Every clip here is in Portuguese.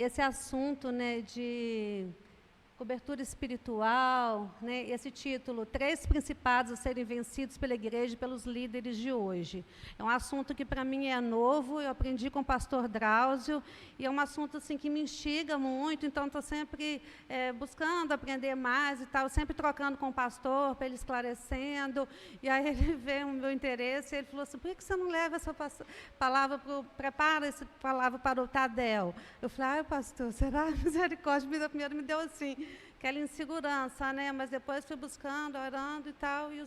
esse assunto, né, de cobertura espiritual, né, esse título, 3 principados a serem vencidos pela igreja e pelos líderes de hoje. É um assunto que para mim é novo, eu aprendi com o pastor Drauzio, e é um assunto assim, que me instiga muito, então estou sempre buscando aprender mais e tal, sempre trocando com o pastor, para ele esclarecendo, e aí ele vê o meu interesse, e ele falou assim, por que você não leva essa palavra, prepara essa palavra para o Tadel? Eu falei, pastor, será? Misericórdia, primeiro me deu assim, aquela insegurança, né? Mas depois fui buscando, orando e tal, e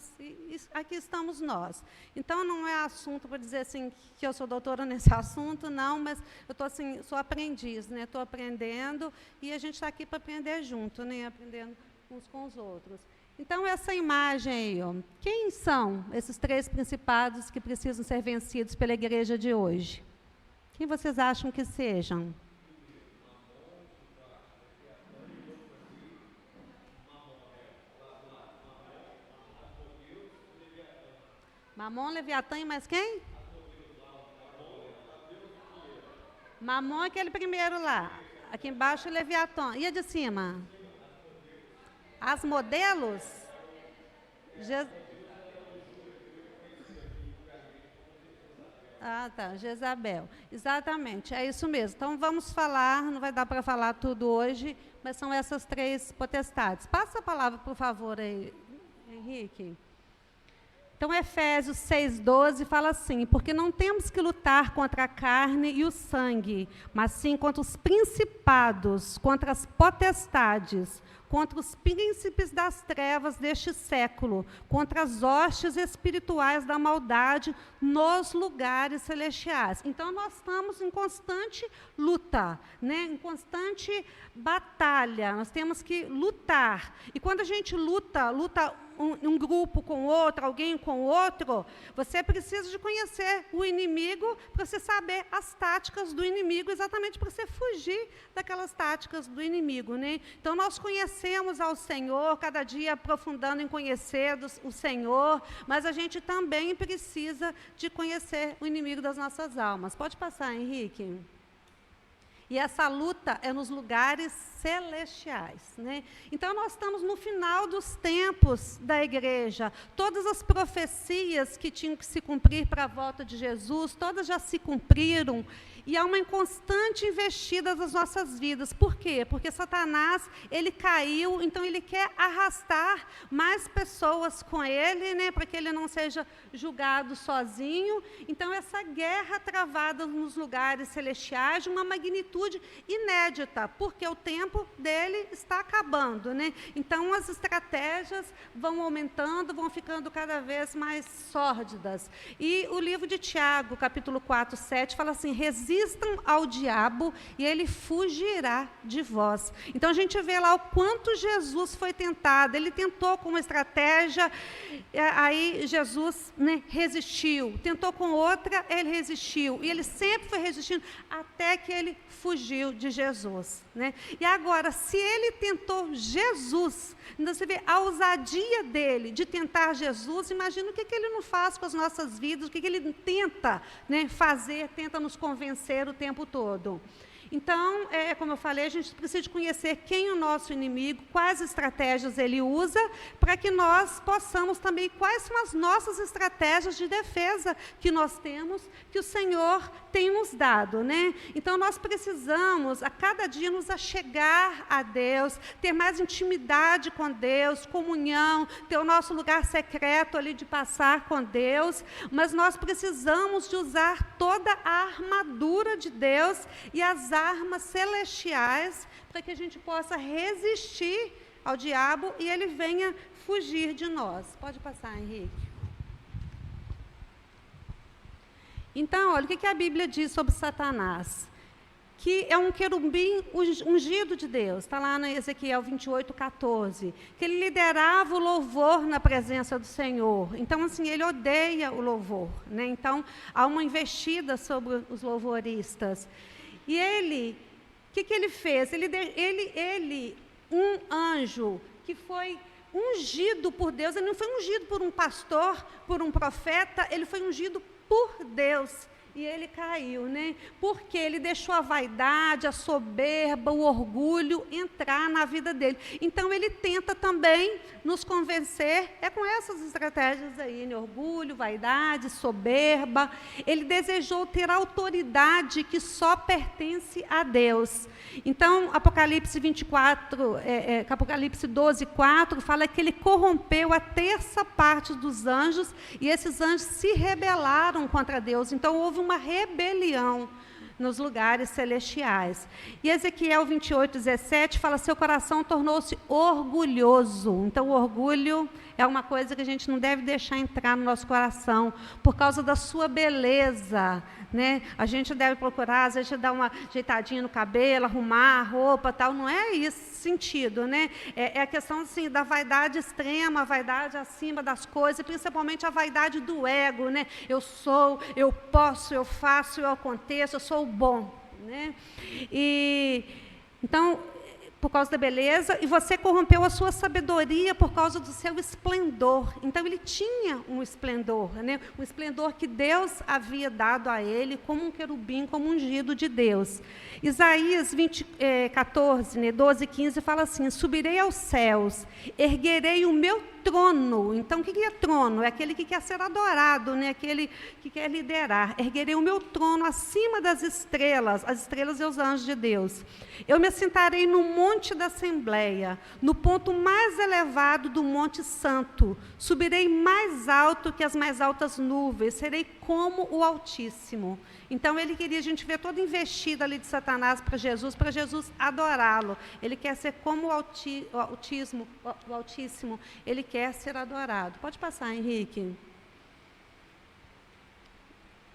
aqui estamos nós. Então, não é assunto para dizer assim, que eu sou doutora nesse assunto, não, mas eu estou assim, sou aprendiz, né? Estou aprendendo, e a gente está aqui para aprender junto, né? Aprendendo uns com os outros. Então, essa imagem aí, ó, quem são esses 3 principados que precisam ser vencidos pela igreja de hoje? Quem vocês acham que sejam? Mamon, Leviatã e mais quem? Mamon é aquele primeiro lá. Aqui embaixo, Leviatã. E a de cima? As modelos? Ah, tá, Jezabel. Exatamente, é isso mesmo. Então, vamos falar, não vai dar para falar tudo hoje, mas são essas 3 potestades. Passa a palavra, por favor, aí, Henrique. Então, Efésios 6,12 fala assim, porque não temos que lutar contra a carne e o sangue, mas sim contra os principados, contra as potestades, contra os príncipes das trevas deste século, contra as hostes espirituais da maldade nos lugares celestiais. Então, nós estamos em constante luta, né? Em constante batalha, nós temos que lutar. E quando a gente luta um grupo com outro, alguém com outro, você precisa de conhecer o inimigo para você saber as táticas do inimigo, exatamente para você fugir daquelas táticas do inimigo, né? Então, nós conhecemos ao Senhor, cada dia aprofundando em conhecer o Senhor, mas a gente também precisa de conhecer o inimigo das nossas almas. Pode passar, Henrique. E essa luta é nos lugares celestiais, né? Então, nós estamos no final dos tempos da igreja. Todas as profecias que tinham que se cumprir para a volta de Jesus, todas já se cumpriram. E há uma constante investida das nossas vidas. Por quê? Porque Satanás, ele caiu, então ele quer arrastar mais pessoas com ele, né, para que ele não seja julgado sozinho. Então, essa guerra travada nos lugares celestiais, de uma magnitude inédita, porque o tempo dele está acabando, né? Então, as estratégias vão aumentando, vão ficando cada vez mais sórdidas. E o livro de Tiago, capítulo 4, 7, fala assim, resistam ao diabo e ele fugirá de vós. Então, a gente vê lá o quanto Jesus foi tentado. Ele tentou com uma estratégia, aí Jesus, né, resistiu. Tentou com outra, ele resistiu. E ele sempre foi resistindo até que ele fugiu de Jesus, né? E agora, se ele tentou Jesus, então você vê a ousadia dele de tentar Jesus, imagina o que ele não faz com as nossas vidas, o que ele tenta, né, fazer, tenta nos convencer o tempo todo. Então, como eu falei, a gente precisa de conhecer quem é o nosso inimigo, quais estratégias ele usa, para que nós possamos também, quais são as nossas estratégias de defesa que nós temos, que o Senhor tem nos dado, né? Então, nós precisamos, a cada dia, nos achegar a Deus, ter mais intimidade com Deus, comunhão, ter o nosso lugar secreto ali de passar com Deus, mas nós precisamos de usar toda a armadura de Deus e as armas celestiais para que a gente possa resistir ao diabo e ele venha fugir de nós. Pode passar, Henrique. Então, olha, o que a Bíblia diz sobre Satanás? Que é um querubim ungido de Deus, está lá no Ezequiel 28, 14, que ele liderava o louvor na presença do Senhor. Então, assim, ele odeia o louvor, né? Então, há uma investida sobre os louvoristas. E ele, o que ele fez? Um anjo que foi ungido por Deus, ele não foi ungido por um pastor, por um profeta, ele foi ungido por Deus. e ele caiu, né? Porque ele deixou a vaidade, a soberba, o orgulho entrar na vida dele. Então, ele tenta também nos convencer, com essas estratégias aí, né? Orgulho, vaidade, soberba. Ele desejou ter autoridade que só pertence a Deus. Então, Apocalipse 12:4 fala que ele corrompeu a terça parte dos anjos, e esses anjos se rebelaram contra Deus. Então, houve uma rebelião nos lugares celestiais. E Ezequiel 28:17 fala: seu coração tornou-se orgulhoso. Então, o orgulho é uma coisa que a gente não deve deixar entrar no nosso coração, por causa da sua beleza, né? A gente deve procurar, às vezes, dar uma ajeitadinha no cabelo, arrumar a roupa, tal. Não é esse sentido, né? É a questão, assim, da vaidade extrema, a vaidade acima das coisas, principalmente a vaidade do ego, né? Eu sou, eu posso, eu faço, eu aconteço, eu sou o bom, né? E, então, por causa da beleza, e você corrompeu a sua sabedoria por causa do seu esplendor. Então, ele tinha um esplendor, né? Um esplendor que Deus havia dado a ele como um querubim, como ungido de Deus. Isaías 14, né, 12:15 fala assim: subirei aos céus, erguerei o meu trono. Então, o que é trono? É aquele que quer ser adorado, né? Aquele que quer liderar. Erguerei o meu trono acima das estrelas, as estrelas e os anjos de Deus. Eu me assentarei no monte da Assembleia, no ponto mais elevado do Monte Santo. Subirei mais alto que as mais altas nuvens, serei como o Altíssimo. Então, ele queria a gente ver toda investida ali de Satanás para Jesus adorá-lo. Ele quer ser como o Altíssimo, ele quer ser adorado. Pode passar, Henrique.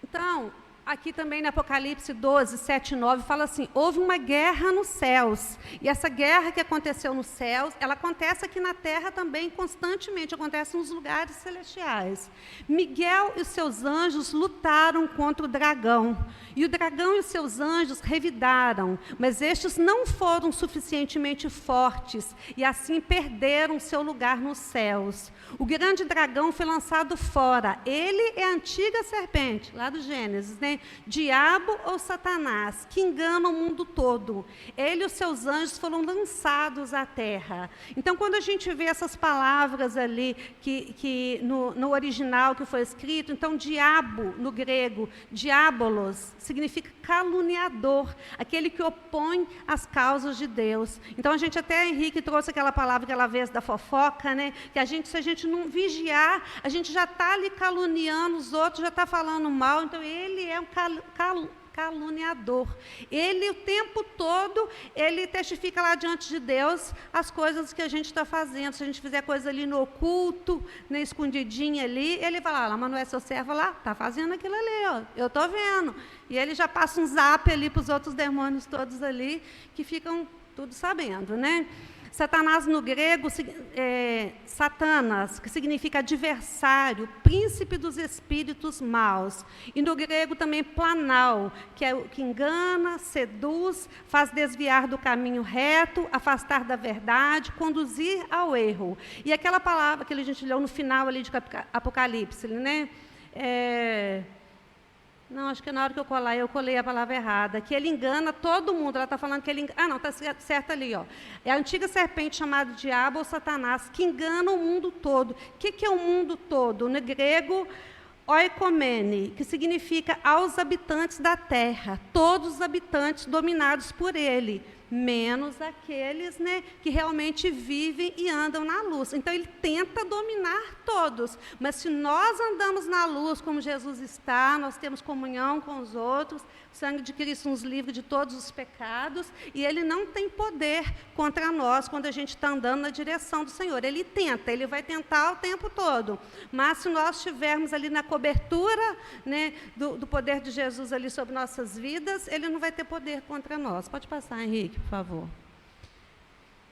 Então, aqui também no Apocalipse 12, 7 e 9, fala assim: houve uma guerra nos céus, e essa guerra que aconteceu nos céus, ela acontece aqui na terra também constantemente, acontece nos lugares celestiais. Miguel e os seus anjos lutaram contra o dragão, e o dragão e os seus anjos revidaram, mas estes não foram suficientemente fortes, e assim perderam seu lugar nos céus. O grande dragão foi lançado fora, ele é a antiga serpente, lá do Gênesis, né? Diabo ou Satanás, que engana o mundo todo. Ele e os seus anjos foram lançados à terra. Então, quando a gente vê essas palavras ali, que no original que foi escrito, então, diabo, no grego, diabolos, significa caluniador, aquele que opõe as causas de Deus. Então, a gente até, Henrique, trouxe aquela palavra, aquela vez da fofoca, né? Que se a gente não vigiar, a gente já está ali caluniando os outros, já está falando mal. Então, ele é um caluniador. Ele, o tempo todo, ele testifica lá diante de Deus as coisas que a gente está fazendo. Se a gente fizer coisa ali no oculto, na escondidinha ali, ele fala: lá, mas não é seu servo lá? Está fazendo aquilo ali, ó, eu estou vendo. E ele já passa um zap ali para os outros demônios todos ali, que ficam tudo sabendo, né? Satanás no grego, Satanas, que significa adversário, príncipe dos espíritos maus. E no grego também planal, que é o que engana, seduz, faz desviar do caminho reto, afastar da verdade, conduzir ao erro. E aquela palavra que a gente leu no final ali de Apocalipse, né? Não, acho que na hora que eu colei a palavra errada, que ele engana todo mundo. Ela está falando que ele engana. Ah, não, está certo ali, ó. É a antiga serpente chamada diabo ou Satanás, que engana o mundo todo. O que é o mundo todo? No grego, oikomene, que significa aos habitantes da terra, todos os habitantes dominados por ele, menos aqueles, né, que realmente vivem e andam na luz. Então, ele tenta dominar todos, mas se nós andamos na luz como Jesus está, nós temos comunhão com os outros, o sangue de Cristo nos livra de todos os pecados, e ele não tem poder contra nós quando a gente está andando na direção do Senhor. Ele tenta, ele vai tentar o tempo todo, mas se nós estivermos ali na cobertura, né, do poder de Jesus ali sobre nossas vidas, ele não vai ter poder contra nós. Pode passar, Henrique, por favor.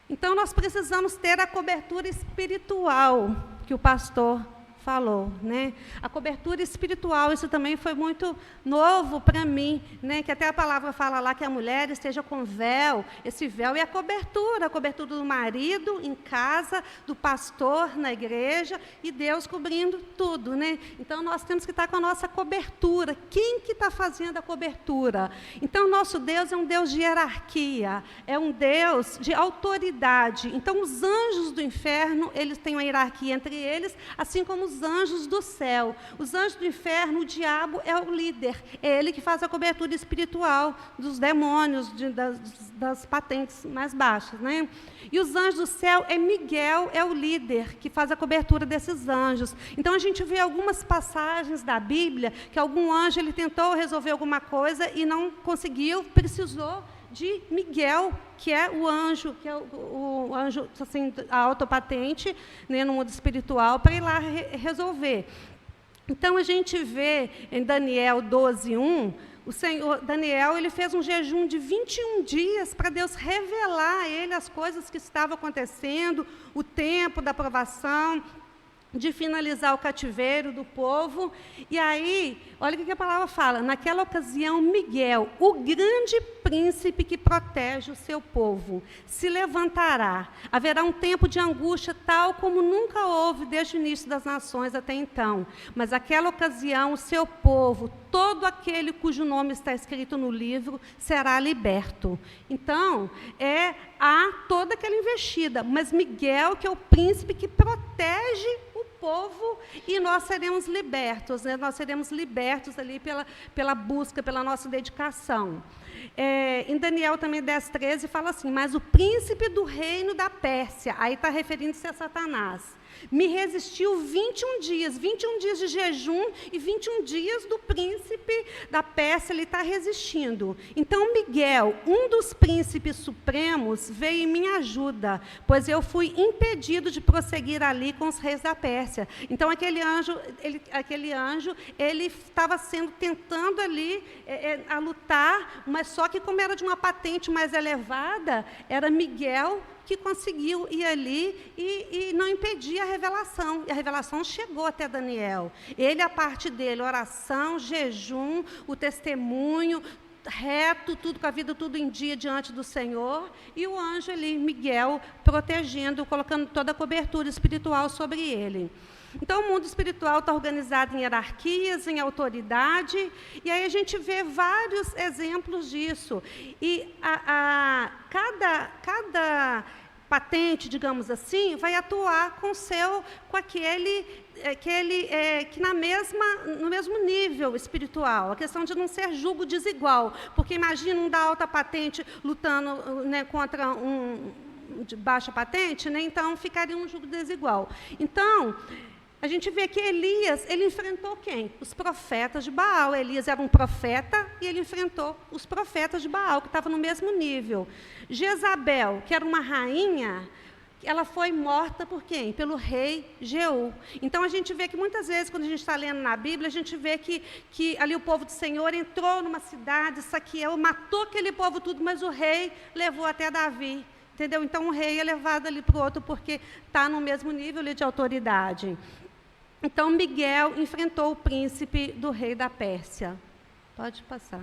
Então, nós precisamos ter a cobertura espiritual que o pastor falou, né? A cobertura espiritual, isso também foi muito novo para mim, né? Que até a palavra fala lá que a mulher esteja com véu. Esse véu é a cobertura do marido em casa, do pastor na igreja, e Deus cobrindo tudo, né? Então, nós temos que estar com a nossa cobertura. Quem que está fazendo a cobertura? Então, nosso Deus é um Deus de hierarquia, é um Deus de autoridade. Então, os anjos do inferno, eles têm uma hierarquia entre eles, assim como os anjos do céu. Os anjos do inferno, o diabo é o líder, é ele que faz a cobertura espiritual dos demônios, das patentes mais baixas, né? E os anjos do céu, Miguel é o líder que faz a cobertura desses anjos. Então, a gente vê algumas passagens da Bíblia que algum anjo ele tentou resolver alguma coisa e não conseguiu, precisou de Miguel, que é o anjo, o anjo assim, a autopatente, né, no mundo espiritual, para ir lá resolver. Então, a gente vê em Daniel 12:1, o Senhor, Daniel, ele fez um jejum de 21 dias para Deus revelar a ele as coisas que estavam acontecendo, o tempo da provação, de finalizar o cativeiro do povo. E aí, olha o que a palavra fala. Naquela ocasião, Miguel, o grande príncipe que protege o seu povo, se levantará. Haverá um tempo de angústia tal como nunca houve desde o início das nações até então. Mas naquela ocasião, o seu povo, todo aquele cujo nome está escrito no livro, será liberto. Então, há toda aquela investida. Mas Miguel, que é o príncipe que protege o povo, e nós seremos libertos, né? Nós seremos libertos ali pela busca, pela nossa dedicação. Em Daniel também 10:13 fala assim, mas o príncipe do reino da Pérsia, aí está referindo-se a Satanás, me resistiu 21 dias de jejum e 21 dias do príncipe da Pérsia, ele está resistindo. Então, Miguel, um dos príncipes supremos, veio em minha ajuda, pois eu fui impedido de prosseguir ali com os reis da Pérsia. Então, aquele anjo, ele estava tentando ali a lutar, mas só que como era de uma patente mais elevada, era Miguel que conseguiu ir ali e não impedir a revelação. E a revelação chegou até Daniel. Ele, a parte dele, oração, jejum, o testemunho, reto, tudo com a vida, tudo em dia diante do Senhor, e o anjo ali, Miguel, protegendo, colocando toda a cobertura espiritual sobre ele. Então, o mundo espiritual está organizado em hierarquias, em autoridade, e aí a gente vê vários exemplos disso. E cada patente, digamos assim, vai atuar com aquele que no mesmo nível espiritual. A questão de não ser julgo desigual, porque imagina um da alta patente lutando, né, contra um de baixa patente, né, então ficaria um julgo desigual. Então, a gente vê que Elias, ele enfrentou quem? Os profetas de Baal. Elias era um profeta e ele enfrentou os profetas de Baal, que estavam no mesmo nível. Jezabel, que era uma rainha, ela foi morta por quem? Pelo rei Jeú. Então, a gente vê que muitas vezes, quando a gente está lendo na Bíblia, a gente vê que ali o povo do Senhor entrou numa cidade, saqueou, matou aquele povo tudo, mas o rei levou até Davi. Entendeu? Então, o rei é levado ali para o outro, porque está no mesmo nível ali de autoridade. Então, Miguel enfrentou o príncipe do rei da Pérsia. Pode passar.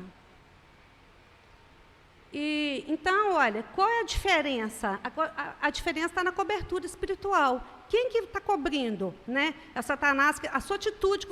Então, olha, qual é a diferença? A diferença está na cobertura espiritual. Quem que está cobrindo, né? É Satanás, a sua atitude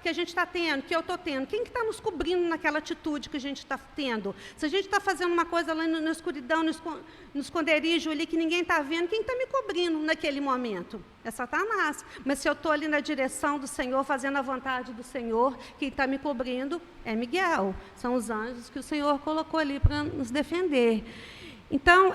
que a gente está tendo, que eu estou tendo. Quem que está nos cobrindo naquela atitude que a gente está tendo? Se a gente está fazendo uma coisa lá na escuridão, no esconderijo ali, que ninguém está vendo, quem está me cobrindo naquele momento? É Satanás. Mas se eu estou ali na direção do Senhor, fazendo a vontade do Senhor, quem está me cobrindo é Miguel. São os anjos que o Senhor colocou ali para nos defender. Então,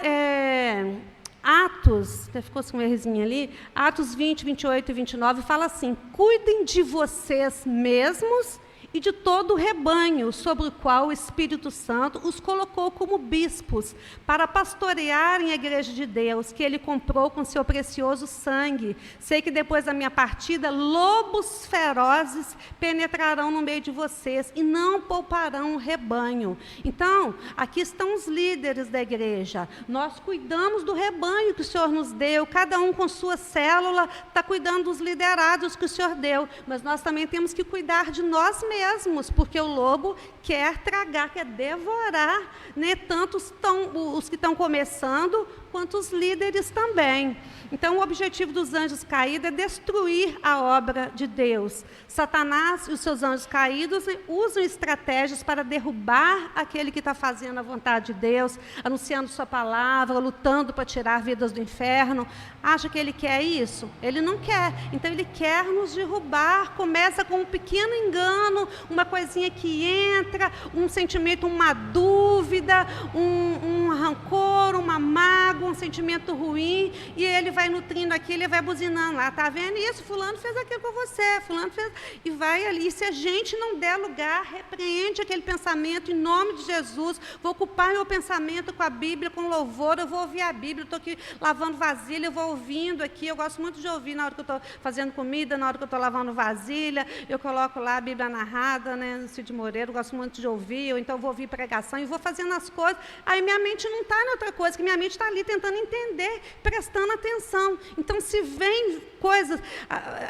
Atos, até ficou com um errozinho ali, Atos 20, 28 e 29, fala assim, cuidem de vocês mesmos e de todo o rebanho, sobre o qual o Espírito Santo os colocou como bispos, para pastorearem a igreja de Deus, que ele comprou com seu precioso sangue. Sei que depois da minha partida, lobos ferozes penetrarão no meio de vocês, e não pouparão o rebanho. Então, aqui estão os líderes da igreja. Nós cuidamos do rebanho que o Senhor nos deu, cada um com sua célula está cuidando dos liderados que o Senhor deu, mas nós também temos que cuidar de nós mesmos, porque o lobo quer tragar, quer devorar, né, tanto os que estão começando, quanto os líderes também. Então, o objetivo dos anjos caídos é destruir a obra de Deus. Satanás e os seus anjos caídos usam estratégias para derrubar aquele que está fazendo a vontade de Deus, anunciando sua palavra, lutando para tirar vidas do inferno. Acha que ele quer isso? Ele não quer. Então, ele quer nos derrubar. Começa com um pequeno engano, uma coisinha que entra, um sentimento, uma dúvida, um rancor, uma mágoa, um sentimento ruim, e ele vai nutrindo aquilo, ele vai buzinando lá, tá vendo isso? Fulano fez aquilo com você, fulano fez, e vai ali. E se a gente não der lugar, repreende aquele pensamento em nome de Jesus. Vou ocupar meu pensamento com a Bíblia, com louvor, eu vou ouvir a Bíblia, estou aqui lavando vasilha, eu vou ouvindo aqui, eu gosto muito de ouvir na hora que eu estou fazendo comida, na hora que eu estou lavando vasilha, eu coloco lá a Bíblia narrada, né, no Cid Moreira, eu gosto muito de ouvir, ou então vou ouvir pregação e vou fazendo as coisas, aí minha mente não está em outra coisa, que minha mente está ali tentando entender, prestando atenção. Então, se vem coisas,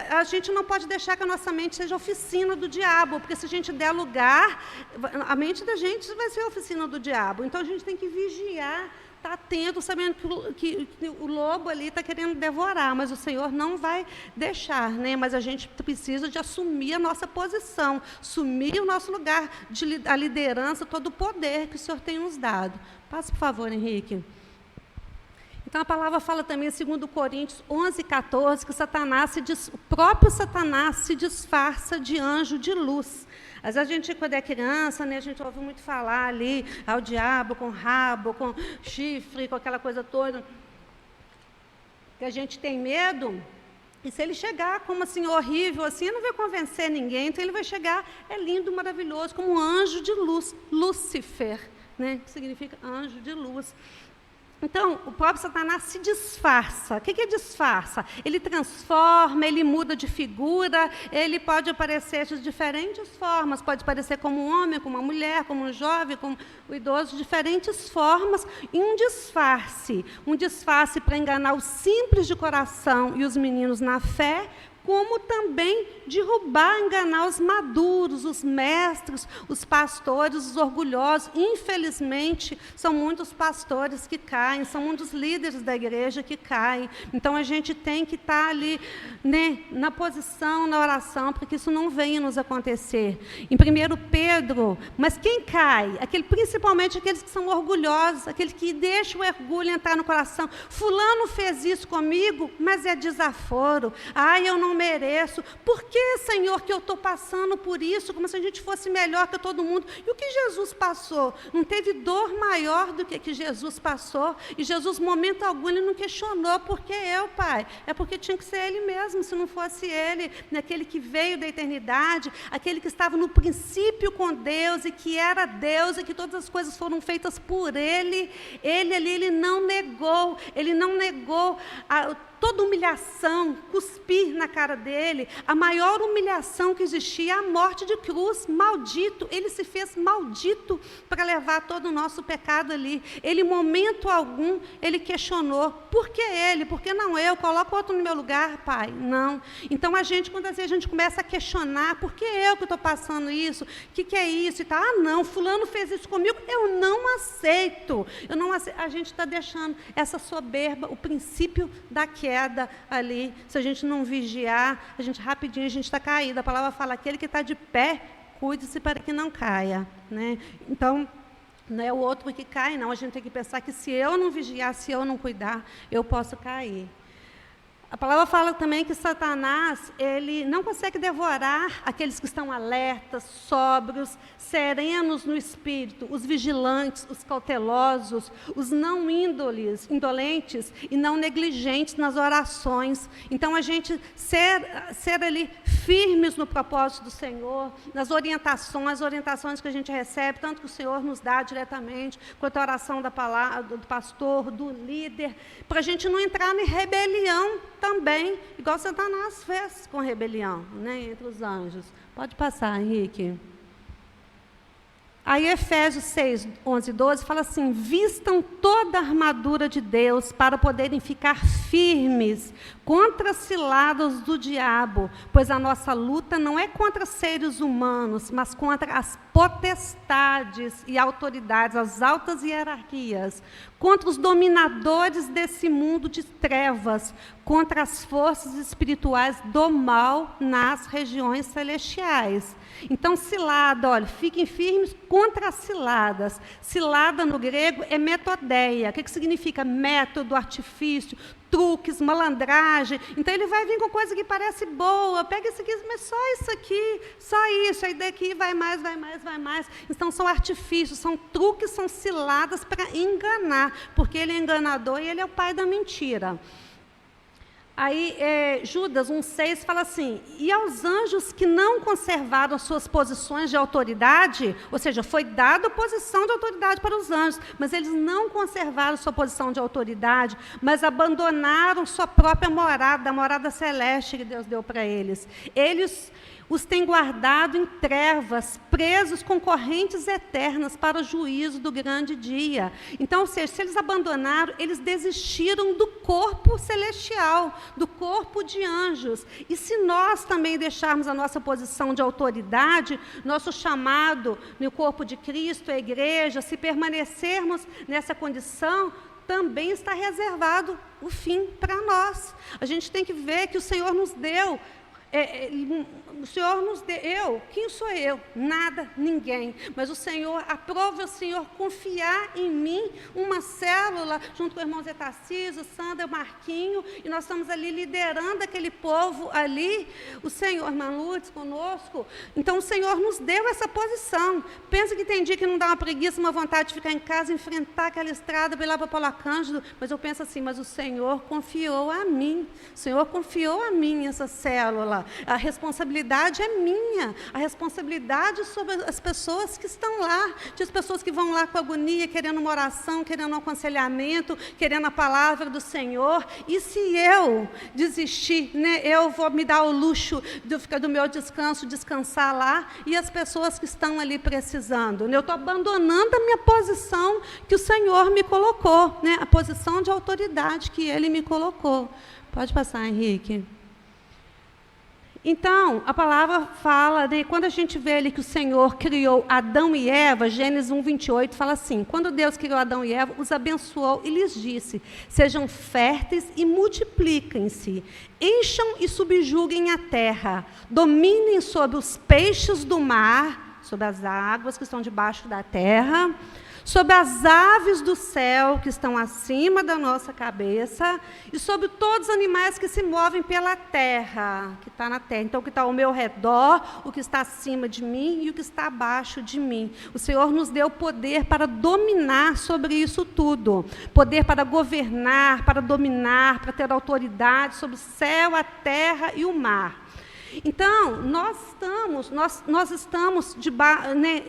a gente não pode deixar que a nossa mente seja oficina do diabo, porque se a gente der lugar, a mente da gente vai ser a oficina do diabo. Então, a gente tem que vigiar, estar atento, sabendo que o lobo ali está querendo devorar, mas o Senhor não vai deixar, né? Mas a gente precisa de assumir a nossa posição, assumir o nosso lugar, a liderança, todo o poder que o Senhor tem nos dado. Passa, por favor, Henrique. Então, a palavra fala também, segundo Coríntios 11:14, que o próprio Satanás se disfarça de anjo de luz. Às vezes a gente, quando é criança, né, a gente ouve muito falar ali, ao diabo com rabo, com chifre, com aquela coisa toda, que a gente tem medo. E se ele chegar como assim, horrível, assim, ele não vai convencer ninguém, então ele vai chegar, é lindo, maravilhoso, como um anjo de luz, Lúcifer, né, que significa anjo de luz. Então, o próprio Satanás se disfarça. O que é disfarça? Ele transforma, ele muda de figura, ele pode aparecer de diferentes formas, pode aparecer como um homem, como uma mulher, como um jovem, como um idoso, de diferentes formas, e um disfarce para enganar os simples de coração e os meninos na fé, como também derrubar, enganar os maduros, os mestres, os pastores, os orgulhosos. Infelizmente, são muitos pastores que caem, são muitos líderes da igreja que caem. Então, a gente tem que estar ali, né, na posição, na oração, para que isso não venha nos acontecer. Em 1 Pedro, mas quem cai? Principalmente aqueles que são orgulhosos, aqueles que deixam o orgulho entrar no coração. Fulano fez isso comigo, mas é desaforo. Eu não mereço. Por que, Senhor, que eu estou passando por isso, como se a gente fosse melhor que todo mundo? E o que Jesus passou? Não teve dor maior do que Jesus passou. E Jesus, momento algum, ele não questionou, por que eu, Pai? É porque tinha que ser ele mesmo, se não fosse ele, aquele que veio da eternidade, aquele que estava no princípio com Deus, e que era Deus, e que todas as coisas foram feitas por ele. Ele ali, ele não negou toda humilhação, cuspir na cara dele. A maior humilhação que existia é a morte de cruz. Maldito, ele se fez maldito para levar todo o nosso pecado ali. Ele, em momento algum, ele questionou, por que ele? Por que não eu? Coloca outro no meu lugar, Pai. Não. Então, quando às vezes a gente começa a questionar, por que eu que estou passando isso? O que é isso? E tá, não, fulano fez isso comigo, eu não aceito. A gente está deixando essa soberba, o princípio da queda ali. Se a gente não vigiar, rapidinho a gente está caído. A palavra fala, aquele que está de pé, cuide-se para que não caia, né? Então, não é o outro que cai, não. A gente tem que pensar que se eu não vigiar, se eu não cuidar, eu posso cair. A palavra fala também que Satanás, ele não consegue devorar aqueles que estão alertas, sóbrios, serenos no espírito, os vigilantes, os cautelosos, os não indolentes e não negligentes nas orações. Então, a gente ser ali firmes no propósito do Senhor, nas orientações que a gente recebe, tanto que o Senhor nos dá diretamente, quanto a oração da palavra, do pastor, do líder, para a gente não entrar em rebelião também, igual Satanás fez com rebelião, né, entre os anjos. Pode passar, Henrique. Aí Efésios 6, 11 e 12 fala assim: vistam toda a armadura de Deus para poderem ficar firmes contra as ciladas do diabo, pois a nossa luta não é contra seres humanos, mas contra as potestades e autoridades, as altas hierarquias, contra os dominadores desse mundo de trevas, contra as forças espirituais do mal nas regiões celestiais. Então, cilada, olha, fiquem firmes contra as ciladas. Cilada no grego é metodeia. O que significa? Método, artifício, truques, malandragem. Então, ele vai vir com coisa que parece boa. Pega isso aqui, mas só isso aqui, só isso. Aí daqui vai mais, vai mais, vai mais. Então, são artifícios, são truques, são ciladas para enganar. Porque ele é enganador e ele é o pai da mentira. Aí, Judas 1,6 fala assim: e aos anjos que não conservaram suas posições de autoridade, ou seja, foi dada posição de autoridade para os anjos, mas eles não conservaram sua posição de autoridade, mas abandonaram sua própria morada, a morada celeste que Deus deu para eles. Eles os têm guardado em trevas, presos com correntes eternas para o juízo do grande dia. Então, ou seja, se eles abandonaram, eles desistiram do corpo celestial, do corpo de anjos. E se nós também deixarmos a nossa posição de autoridade, nosso chamado no corpo de Cristo, a igreja, se permanecermos nessa condição, também está reservado o fim para nós. A gente tem que ver que o Senhor nos deu. O Senhor nos deu, quem sou eu? Nada, ninguém, mas o Senhor, aprove o Senhor confiar em mim uma célula, junto com o irmão Zé Tarcísio, Sandra, Marquinho, e nós estamos ali liderando aquele povo ali, o Senhor, irmã Lourdes, conosco. Então o Senhor nos deu essa posição. Pensa que tem dia que não dá uma preguiça, uma vontade de ficar em casa, enfrentar aquela estrada, ir lá para Paula Cândido, mas eu penso assim, mas o Senhor confiou a mim, o Senhor confiou a mim essa célula. A responsabilidade é minha, a responsabilidade sobre as pessoas que estão lá, as pessoas que vão lá com agonia, querendo uma oração, querendo um aconselhamento, querendo a palavra do Senhor. E se eu desistir, né, eu vou me dar o luxo de ficar do meu descanso, descansar lá, e as pessoas que estão ali precisando, né, eu estou abandonando a minha posição que o Senhor me colocou, né, a posição de autoridade que Ele me colocou. Pode passar, Henrique. Então, a palavra fala, né, quando a gente vê ali que o Senhor criou Adão e Eva, Gênesis 1:28 fala assim: quando Deus criou Adão e Eva, os abençoou e lhes disse: sejam férteis e multipliquem-se, encham e subjuguem a terra, dominem sobre os peixes do mar, sobre as águas que estão debaixo da terra, sobre as aves do céu que estão acima da nossa cabeça e sobre todos os animais que se movem pela terra, que está na terra. Então, o que está ao meu redor, o que está acima de mim e o que está abaixo de mim. O Senhor nos deu poder para dominar sobre isso tudo. Poder para governar, para dominar, para ter autoridade sobre o céu, a terra e o mar. Então, nós estamos né,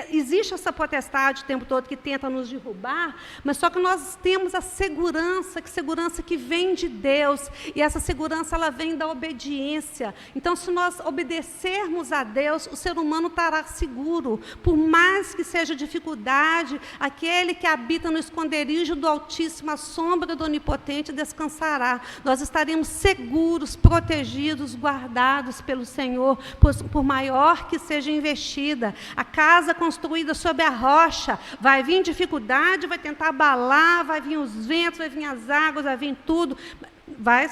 existe essa potestade o tempo todo que tenta nos derrubar, mas só que nós temos a segurança que vem de Deus, e essa segurança ela vem da obediência. Então, se nós obedecermos a Deus, o ser humano estará seguro, por mais que seja dificuldade, aquele que habita no esconderijo do Altíssimo, a sombra do Onipotente descansará. Nós estaremos seguros, protegidos, guardados pelo Senhor, por maior que seja investida. A casa construída sobre a rocha, vai vir dificuldade, vai tentar abalar, vai vir os ventos, vai vir as águas, vai vir tudo, vai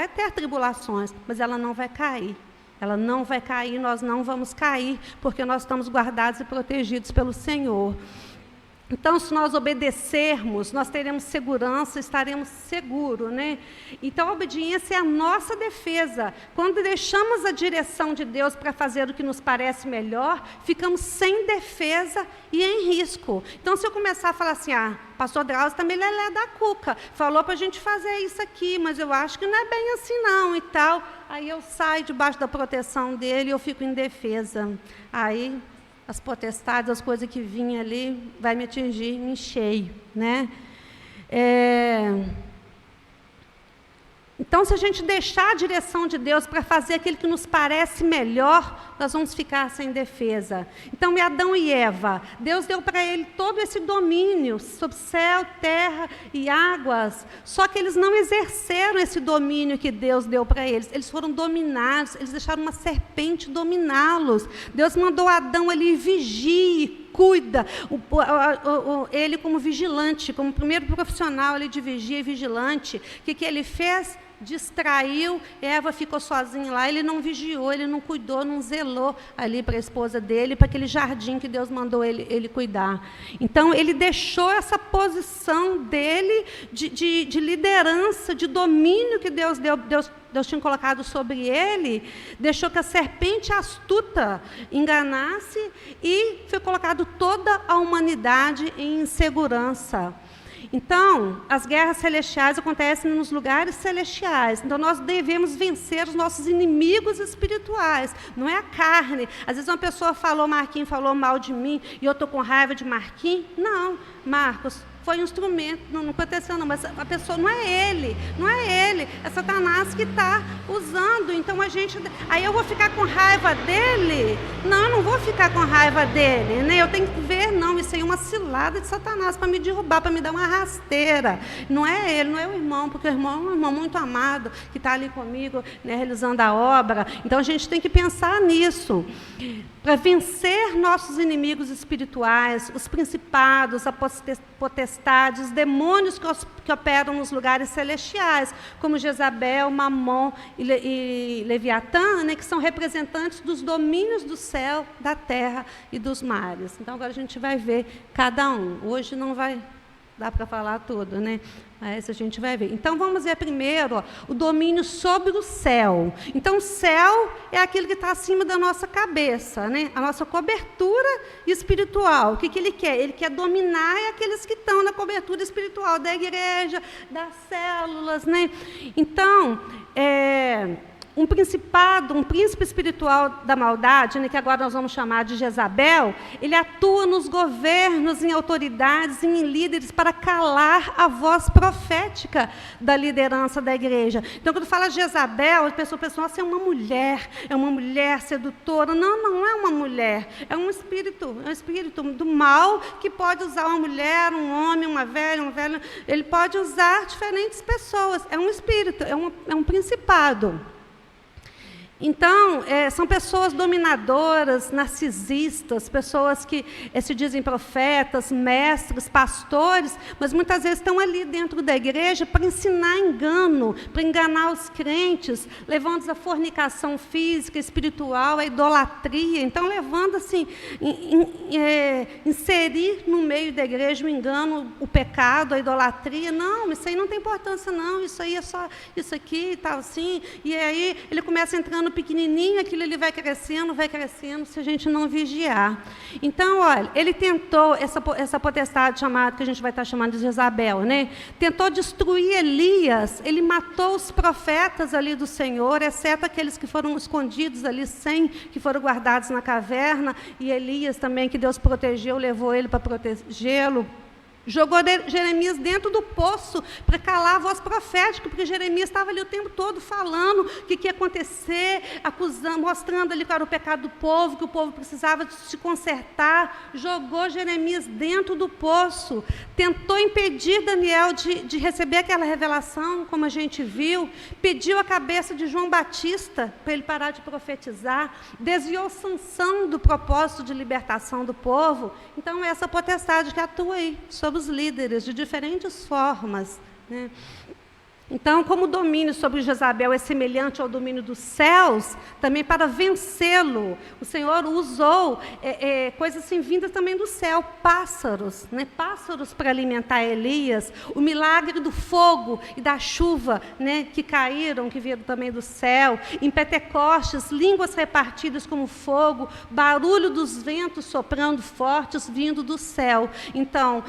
ter tribulações, mas ela não vai cair. Ela não vai cair, nós não vamos cair, porque nós estamos guardados e protegidos pelo Senhor. Então, se nós obedecermos, nós teremos segurança, estaremos seguros, né? Então, a obediência é a nossa defesa. Quando deixamos a direção de Deus para fazer o que nos parece melhor, ficamos sem defesa e em risco. Então, se eu começar a falar assim, pastor Drauzio também lelé da cuca, falou para a gente fazer isso aqui, mas eu acho que não é bem assim não e tal. Aí eu saio debaixo da proteção dele e eu fico indefesa. Aí as potestades, as coisas que vinham ali, vai me atingir em cheio, né? Então, se a gente deixar a direção de Deus para fazer aquilo que nos parece melhor, nós vamos ficar sem defesa. Então, Adão e Eva, Deus deu para ele todo esse domínio sobre céu, terra e águas, só que eles não exerceram esse domínio que Deus deu para eles. Eles foram dominados, eles deixaram uma serpente dominá-los. Deus mandou Adão ali, vigie, cuida, ele como vigilante, como primeiro profissional ali de vigia e vigilante. O que ele fez? Distraiu, Eva ficou sozinha lá, ele não vigiou, ele não cuidou, não zelou ali para a esposa dele, para aquele jardim que Deus mandou ele cuidar. Então, ele deixou essa posição dele de liderança, de domínio que Deus deu, Deus tinha colocado sobre ele, deixou que a serpente astuta enganasse e foi colocado toda a humanidade em insegurança. Então, as guerras celestiais acontecem nos lugares celestiais. Então, nós devemos vencer os nossos inimigos espirituais. Não é a carne. Às vezes uma pessoa Marquinhos falou mal de mim e eu estou com raiva de Marquinhos. Não, Marcos, foi um instrumento, não aconteceu não, mas a pessoa não é ele, é Satanás que está usando. Então aí eu vou ficar com raiva dele? Não, eu não vou ficar com raiva dele, né? Eu tenho que ver, não, isso aí é uma cilada de Satanás para me derrubar, para me dar uma rasteira. Não é ele, não é o irmão, porque o irmão é um irmão muito amado, que está ali comigo, né, realizando a obra. Então a gente tem que pensar nisso. Para vencer nossos inimigos espirituais, os principados, a potestade, os demônios que operam nos lugares celestiais, como Jezabel, Mamon e Leviatã, né, que são representantes dos domínios do céu, da terra e dos mares. Então, agora a gente vai ver cada um. Hoje não vai dar para falar tudo, né? Mas a gente vai ver. Então, vamos ver primeiro o domínio sobre o céu. Então, o céu é aquilo que está acima da nossa cabeça, né? A nossa cobertura espiritual. O que ele quer? Ele quer dominar aqueles que estão na cobertura espiritual da igreja, das células, né? Então, um príncipe espiritual da maldade, né, que agora nós vamos chamar de Jezabel, ele atua nos governos, em autoridades, em líderes, para calar a voz profética da liderança da igreja. Então, quando fala Jezabel, a pessoa pensa, nossa, é uma mulher sedutora. Não, não é uma mulher, é um espírito do mal, que pode usar uma mulher, um homem, uma velha, um velho, ele pode usar diferentes pessoas, é um espírito, é um principado. Então, são pessoas dominadoras, narcisistas, pessoas que se dizem profetas, mestres, pastores, mas muitas vezes estão ali dentro da igreja para ensinar engano, para enganar os crentes, levando-os à fornicação física, espiritual, à idolatria. Então, levando assim, inserir no meio da igreja o engano, o pecado, a idolatria. Não, isso aí não tem importância, não, isso aí é só isso aqui e tal, assim. E aí ele começa entrando pequenininho, aquilo ele vai crescendo, se a gente não vigiar. Então, olha, ele tentou, essa potestade chamada, que a gente vai estar chamando de Jezabel, né? Tentou destruir Elias, ele matou os profetas ali do Senhor, exceto aqueles que foram escondidos ali, 100 que foram guardados na caverna, e Elias também, que Deus protegeu, levou ele para protegê-lo. Jogou Jeremias dentro do poço para calar a voz profética, porque Jeremias estava ali o tempo todo falando o que ia acontecer, acusando, mostrando ali qual era o pecado do povo, que o povo precisava de se consertar. Jogou Jeremias dentro do poço, tentou impedir Daniel de receber aquela revelação, como a gente viu, pediu a cabeça de João Batista para ele parar de profetizar, desviou Sansão do propósito de libertação do povo. Então, essa potestade que atua aí sobre os líderes, de diferentes formas, né? Então, como o domínio sobre Jezabel é semelhante ao domínio dos céus, também para vencê-lo, o Senhor usou coisas assim, vindas também do céu, pássaros, né? Pássaros para alimentar Elias, o milagre do fogo e da chuva, né? Que caíram, que vieram também do céu, em Pentecostes, línguas repartidas como fogo, barulho dos ventos soprando fortes vindo do céu. Então,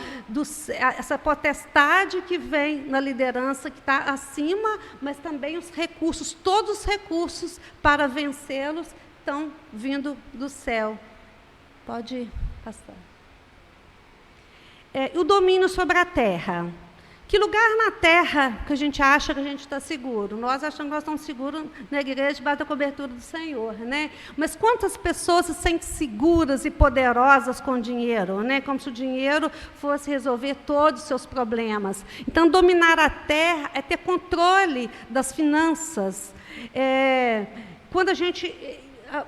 essa potestade que vem na liderança, que está acima, mas também os recursos, todos os recursos para vencê-los estão vindo do céu. Pode passar. O domínio sobre a terra. Que lugar na terra que a gente acha que a gente está seguro? Nós achamos que nós estamos seguros na igreja, debaixo da cobertura do Senhor, né? Mas quantas pessoas se sentem seguras e poderosas com o dinheiro, né? Como se o dinheiro fosse resolver todos os seus problemas. Então, dominar a terra é ter controle das finanças. Quando a gente...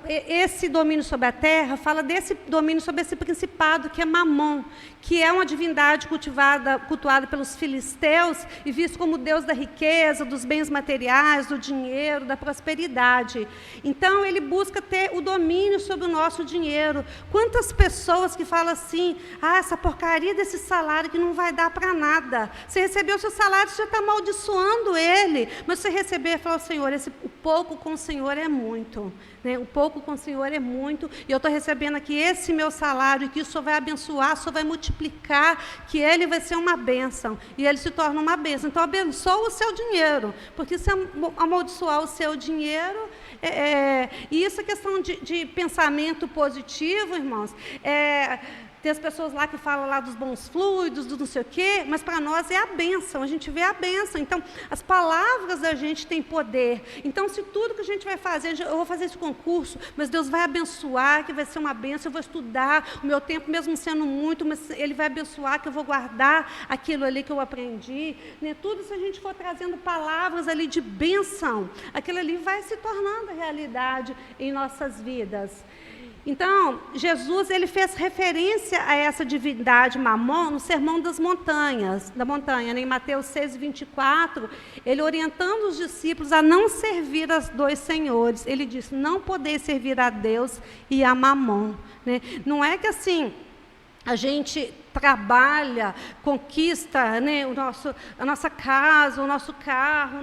Esse domínio sobre a terra fala desse domínio sobre esse principado que é Mamon, que é uma divindade cultuada pelos filisteus e visto como Deus da riqueza, dos bens materiais, do dinheiro, da prosperidade. Então, ele busca ter o domínio sobre o nosso dinheiro. Quantas pessoas que falam assim, essa porcaria desse salário que não vai dar para nada. Você recebeu o seu salário, você já está amaldiçoando ele. Mas você receber e falar, Senhor, o pouco com o Senhor é muito. Né? O pouco com o Senhor é muito, e eu estou recebendo aqui esse meu salário, que o Senhor vai abençoar, o Senhor vai multiplicar, que ele vai ser uma bênção, e ele se torna uma bênção. Então, abençoa o seu dinheiro, porque se amaldiçoar o seu dinheiro, e isso é questão de pensamento positivo, irmãos, tem as pessoas lá que falam lá dos bons fluidos, do não sei o quê, mas para nós é a bênção, a gente vê a bênção. Então, as palavras da gente têm poder. Então, se tudo que a gente vai fazer, eu vou fazer esse concurso, mas Deus vai abençoar, que vai ser uma bênção, eu vou estudar, o meu tempo mesmo sendo muito, mas Ele vai abençoar, que eu vou guardar aquilo ali que eu aprendi. Né? Tudo, se a gente for trazendo palavras ali de bênção, aquilo ali vai se tornando realidade em nossas vidas. Então, Jesus, ele fez referência a essa divindade Mamon no Sermão da Montanha, né? Em Mateus 6:24, ele orientando os discípulos a não servir a dois senhores. Ele disse, não podeis servir a Deus e a Mamon. Né? Não é que assim, a gente trabalha, conquista, né, a nossa casa, o nosso carro,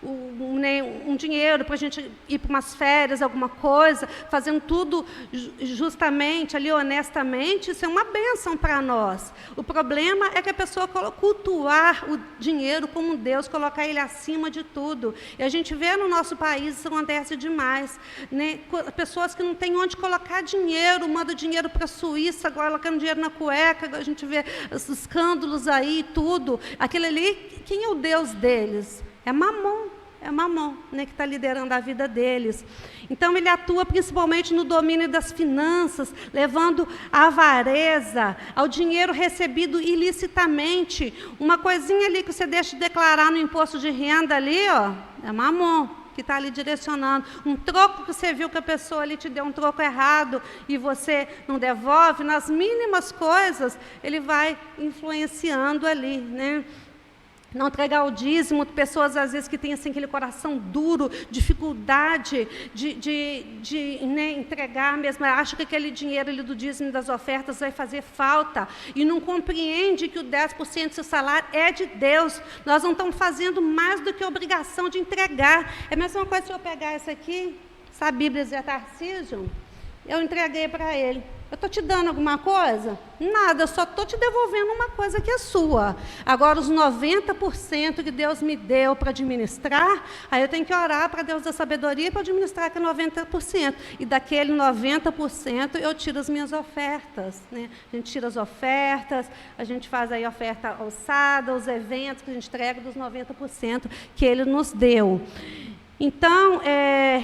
um dinheiro para a gente ir para umas férias, alguma coisa, fazendo tudo justamente, ali honestamente, isso é uma bênção para nós. O problema é que a pessoa cultuar o dinheiro como Deus, colocar ele acima de tudo. E a gente vê no nosso país, isso acontece demais. Né? Pessoas que não têm onde colocar dinheiro, mandam dinheiro para a Suíça, colocando dinheiro na cueca, a gente vê os escândalos aí, tudo. Aquele ali, quem é o Deus deles? É Mamon, né, que está liderando a vida deles. Então, ele atua principalmente no domínio das finanças, levando a avareza, ao dinheiro recebido ilicitamente. Uma coisinha ali que você deixa de declarar no imposto de renda ali, ó, é Mamon, que está ali direcionando. Um troco que você viu que a pessoa ali te deu um troco errado e você não devolve, nas mínimas coisas, ele vai influenciando ali, né? Não entregar o dízimo, pessoas às vezes que têm assim, aquele coração duro, dificuldade de né, entregar mesmo, acha que aquele dinheiro ali do dízimo das ofertas vai fazer falta e não compreende que o 10% do seu salário é de Deus. Nós não estamos fazendo mais do que a obrigação de entregar. É a mesma coisa se eu pegar essa aqui, essa Bíblia de Tarcísio, eu entreguei para ele. Eu estou te dando alguma coisa? Nada, eu só estou te devolvendo uma coisa que é sua. Agora, os 90% que Deus me deu para administrar, aí eu tenho que orar para Deus dar sabedoria para administrar aquele 90%. E daquele 90% eu tiro as minhas ofertas. Né? A gente tira as ofertas, a gente faz aí oferta alçada, os eventos que a gente entrega dos 90% que Ele nos deu. Então,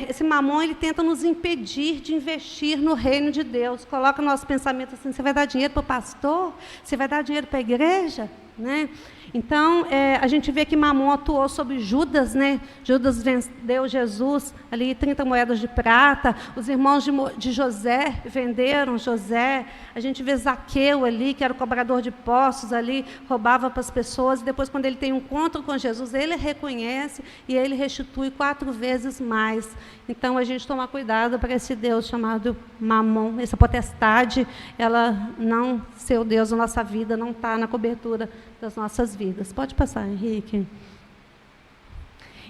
esse Mamon, ele tenta nos impedir de investir no reino de Deus. Coloca no nosso pensamento assim, você vai dar dinheiro para o pastor? Você vai dar dinheiro para a igreja? Né? Então, a gente vê que Mamon atuou sobre Judas, né? Judas vendeu Jesus, ali 30 moedas de prata. Os irmãos de José venderam José. A gente vê Zaqueu ali, que era o cobrador de impostos ali, roubava para as pessoas. E depois, quando ele tem um encontro com Jesus, ele reconhece e ele restitui 4 vezes mais. Então, a gente toma cuidado para esse Deus chamado Mamon, essa potestade, ela não ser o Deus da nossa vida, não está na cobertura das nossas vidas. Pode passar, Henrique.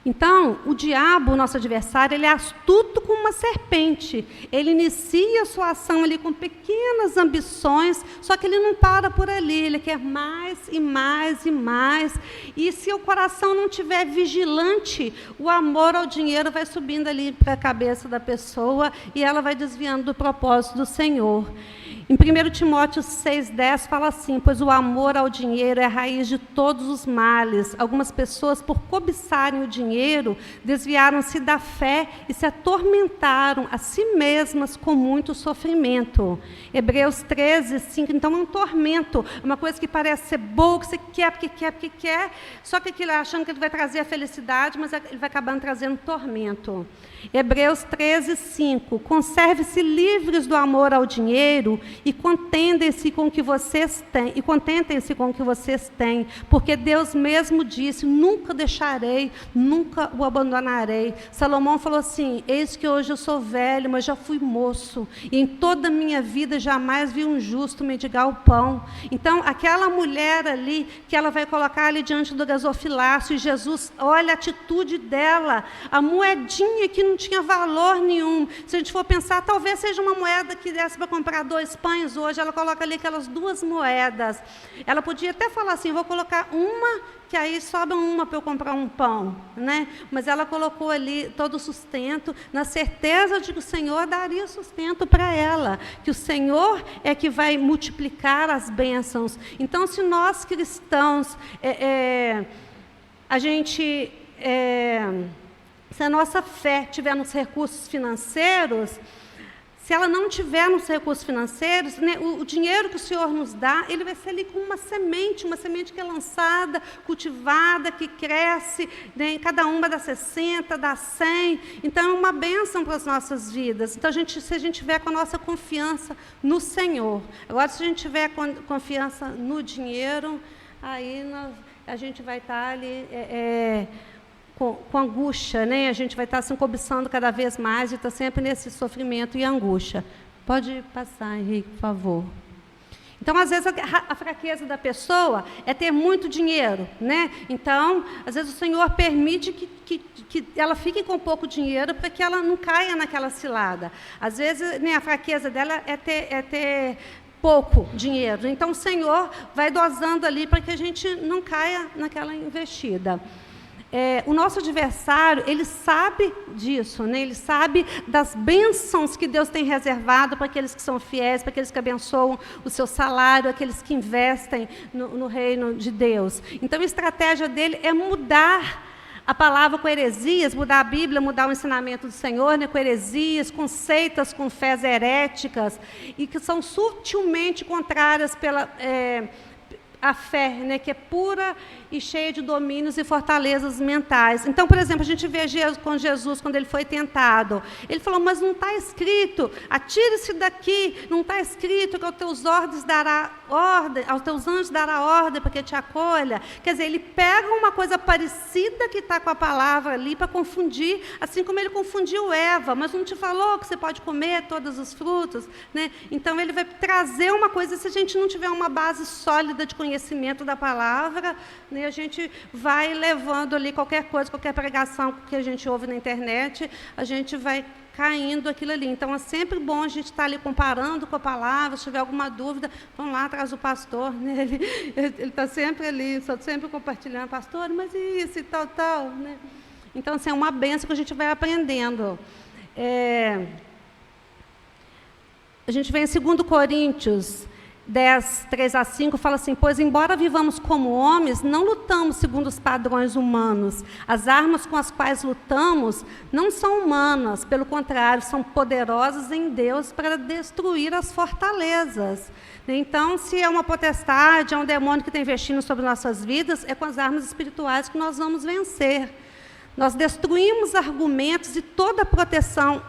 Então, o diabo, nosso adversário, ele é astuto como uma serpente. Ele inicia a sua ação ali com pequenas ambições, só que ele não para por ali, ele quer mais e mais e mais. E se o coração não estiver vigilante, o amor ao dinheiro vai subindo ali para a cabeça da pessoa e ela vai desviando do propósito do Senhor. Em 1 Timóteo 6,10 fala assim: pois o amor ao dinheiro é a raiz de todos os males. Algumas pessoas, por cobiçarem o dinheiro, desviaram-se da fé e se atormentaram a si mesmas com muito sofrimento. Hebreus 13:5, então é um tormento, uma coisa que parece ser boa, que você quer, porque quer, só que aquilo achando que ele vai trazer a felicidade, mas ele vai acabando trazendo tormento. Hebreus 13:5, conserve-se livres do amor ao dinheiro e contentem-se com o que vocês têm, porque Deus mesmo disse: nunca deixarei, nunca o abandonarei. Salomão falou assim: eis que hoje eu sou velho, mas já fui moço, e em toda a minha vida jamais vi um justo mendigar o pão. Então, aquela mulher ali, que ela vai colocar ali diante do gasofilácio, e Jesus, olha a atitude dela, a moedinha que não tinha valor nenhum. Se a gente for pensar, talvez seja uma moeda que desse para comprar 2 pães hoje, ela coloca ali aquelas 2 moedas. Ela podia até falar assim: vou colocar uma, que aí sobra uma para eu comprar um pão, né? Mas ela colocou ali todo o sustento, na certeza de que o Senhor daria sustento para ela, que o Senhor é que vai multiplicar as bênçãos. Então, se nós cristãos, se a nossa fé tiver nos recursos financeiros, se ela não tiver nos recursos financeiros, né, o dinheiro que o Senhor nos dá, ele vai ser ali como uma semente que é lançada, cultivada, que cresce, né, cada uma dá 60, dá 100. Então, é uma bênção para as nossas vidas. Então, se a gente tiver com a nossa confiança no Senhor. Agora, se a gente tiver confiança no dinheiro, aí a gente vai estar ali com angústia, né? A gente vai estar se cobiçando cada vez mais e está sempre nesse sofrimento e angústia. Pode passar, Henrique, por favor. Então, às vezes, a fraqueza da pessoa é ter muito dinheiro, né? Então, às vezes, o Senhor permite que ela fique com pouco dinheiro para que ela não caia naquela cilada. Às vezes, né, a fraqueza dela é ter pouco dinheiro. Então, o Senhor vai dosando ali para que a gente não caia naquela investida. O nosso adversário, ele sabe disso, né? Ele sabe das bênçãos que Deus tem reservado para aqueles que são fiéis, para aqueles que abençoam o seu salário, aqueles que investem no reino de Deus. Então, a estratégia dele é mudar a palavra com heresias, mudar a Bíblia, mudar o ensinamento do Senhor, né, com heresias, com seitas, com fés heréticas, e que são sutilmente contrárias a fé, né, que é pura e cheia de domínios e fortalezas mentais. Então, por exemplo, a gente vê com Jesus, quando ele foi tentado, ele falou: mas não está escrito, atire-se daqui, não está escrito que aos teus anjos dará ordem para que te acolha. Quer dizer, ele pega uma coisa parecida que está com a palavra ali para confundir, assim como ele confundiu Eva, mas não te falou que você pode comer todos os frutos, né? Então, ele vai trazer uma coisa, se a gente não tiver uma base sólida de conhecimento da palavra, né, a gente vai levando ali qualquer coisa, qualquer pregação que a gente ouve na internet, a gente vai caindo aquilo ali. Então, é sempre bom a gente estar ali comparando com a palavra. Se tiver alguma dúvida, vamos lá atrás do pastor, né? Ele está sempre ali, sempre compartilhando: pastor, mas isso e tal, né? Então, assim, é uma bênção que a gente vai aprendendo. A gente vê em 2 Coríntios 10, 3-5, fala assim: pois embora vivamos como homens, não lutamos segundo os padrões humanos. As armas com as quais lutamos não são humanas, pelo contrário, são poderosas em Deus para destruir as fortalezas. Então, se é uma potestade, é um demônio que está investindo sobre nossas vidas, é com as armas espirituais que nós vamos vencer. Nós destruímos argumentos e toda pretensão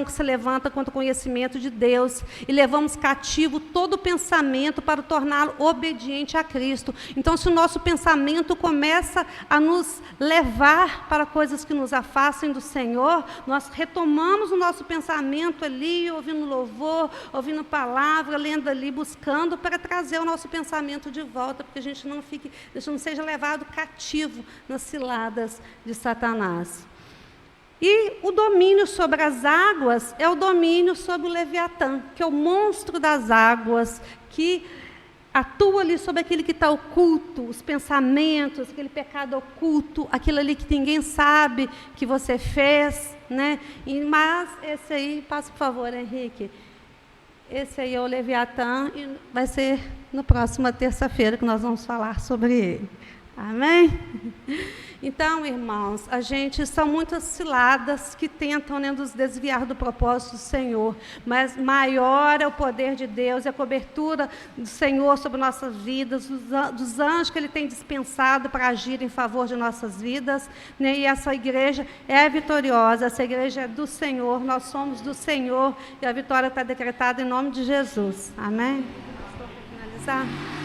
que se levanta contra o conhecimento de Deus, e levamos cativo todo pensamento para torná-lo obediente a Cristo. Então, se o nosso pensamento começa a nos levar para coisas que nos afastem do Senhor, nós retomamos o nosso pensamento ali, ouvindo louvor, ouvindo palavra, lendo ali, buscando, para trazer o nosso pensamento de volta, porque a gente não seja levado cativo nas ciladas de Satanás. E o domínio sobre as águas é o domínio sobre o Leviatã, que é o monstro das águas, que atua ali sobre aquele que está oculto, os pensamentos, aquele pecado oculto, aquilo ali que ninguém sabe que você fez, né? Mas esse aí, passa por favor, Henrique, esse aí é o Leviatã, e vai ser na próxima terça-feira que nós vamos falar sobre ele. Amém? Então, irmãos, são muitas ciladas que tentam nos desviar do propósito do Senhor, mas maior é o poder de Deus, é a cobertura do Senhor sobre nossas vidas, dos anjos que Ele tem dispensado para agir em favor de nossas vidas, né? E essa igreja é vitoriosa, essa igreja é do Senhor, nós somos do Senhor, e a vitória está decretada em nome de Jesus. Amém? Para finalizar.